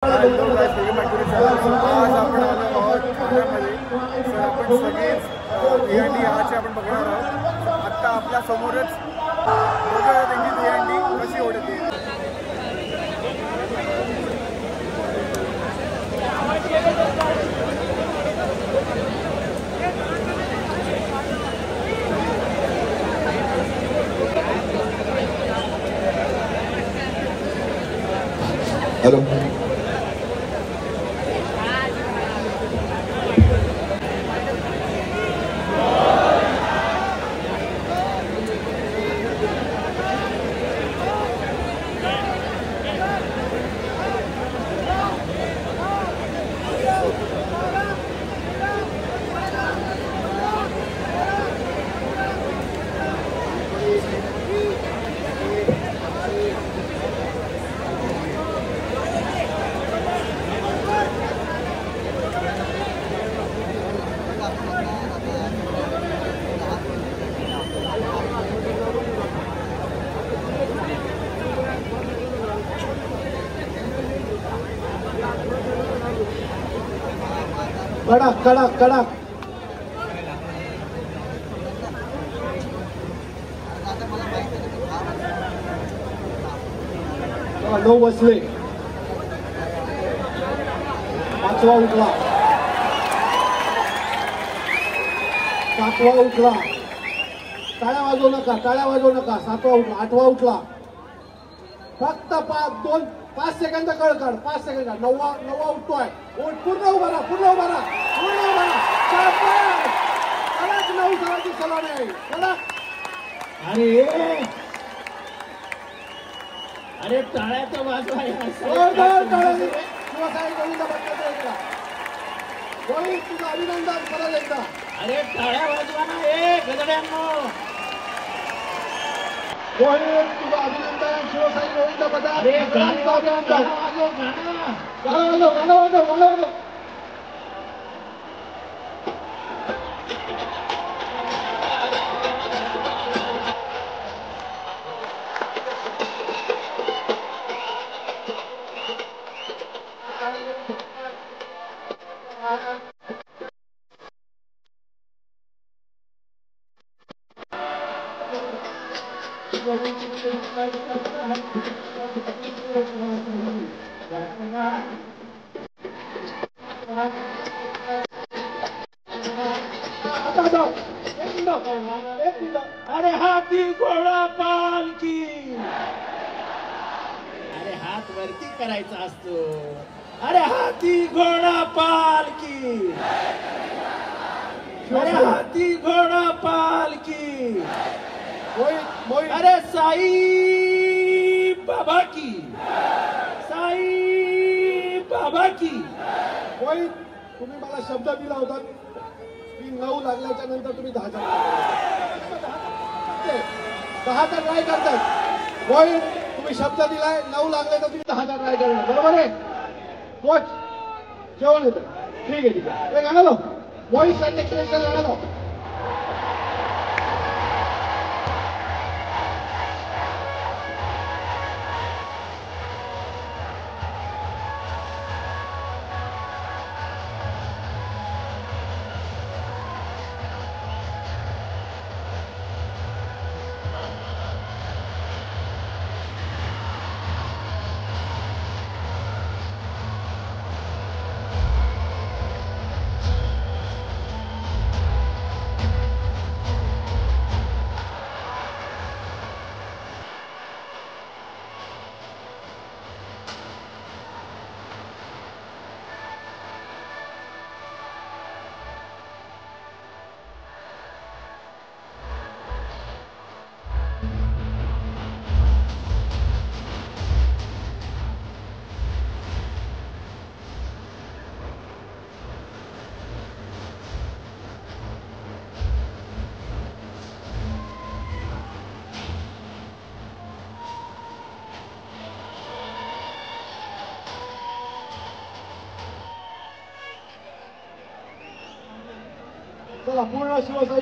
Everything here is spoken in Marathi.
Hello guys, welcome back to the channel. आज आपण आलो आहोत ठाण्यामध्ये. तर आपण सगळेच दहीहंडी आजची आपण बघणार आहोत. आत्ता आपल्या समोरच बघूया त्यांची दहीहंडी कशी ओढते. हॅलो कडक कडक कडक नऊ बसले. पाचवा उठला, सातवा उठला. टाळ्या वाजवू नका, टाळ्या वाजवू नका. सातवा उठला, आठवा उठला. फक्त 5 सेकंद कळ काढ. 5 सेकंद. नववा उठतोय. पूर्ण उभा राहा, पूर्ण उभा राहा, पूर्ण उभा राहा. कडक 9 सालाची सलामी आहे. कडक. अरे टाळ्याचा वाजवा शिवसाई गोविंद भट्टाचार्य गोविंद, तुझं अभिनंदन. परत एकदा अरे टाळ्या वाजवा ना. ए गजड्यांनो, गोविंद, तुझं अभिनंदन. शिवसाई गोविंद अरे गाणं वाजव, गाणं वाजव, गाणं. अरे हाती घोडा पालखी. अरे हात वरती करायचा असतो. अरे हाती घोडा पालखी. अरे हाती घोडा पालखी. अरे साई बाबा की, साई बाबा की. गोविंद, तुम्ही मला शब्द दिला होता की 9 लागल्याच्या नंतर तुम्ही 10 ट्राय करतात. गोविंद, तुम्ही शब्द दिलाय 9 लागले तर तुम्ही 10 ट्राय करणार. बरोबर आहे कोच? जेवण येतं. ठीक आहे. गाणं लो. मोहित साठी गाणं लो. चला पूर्ण शिवसाई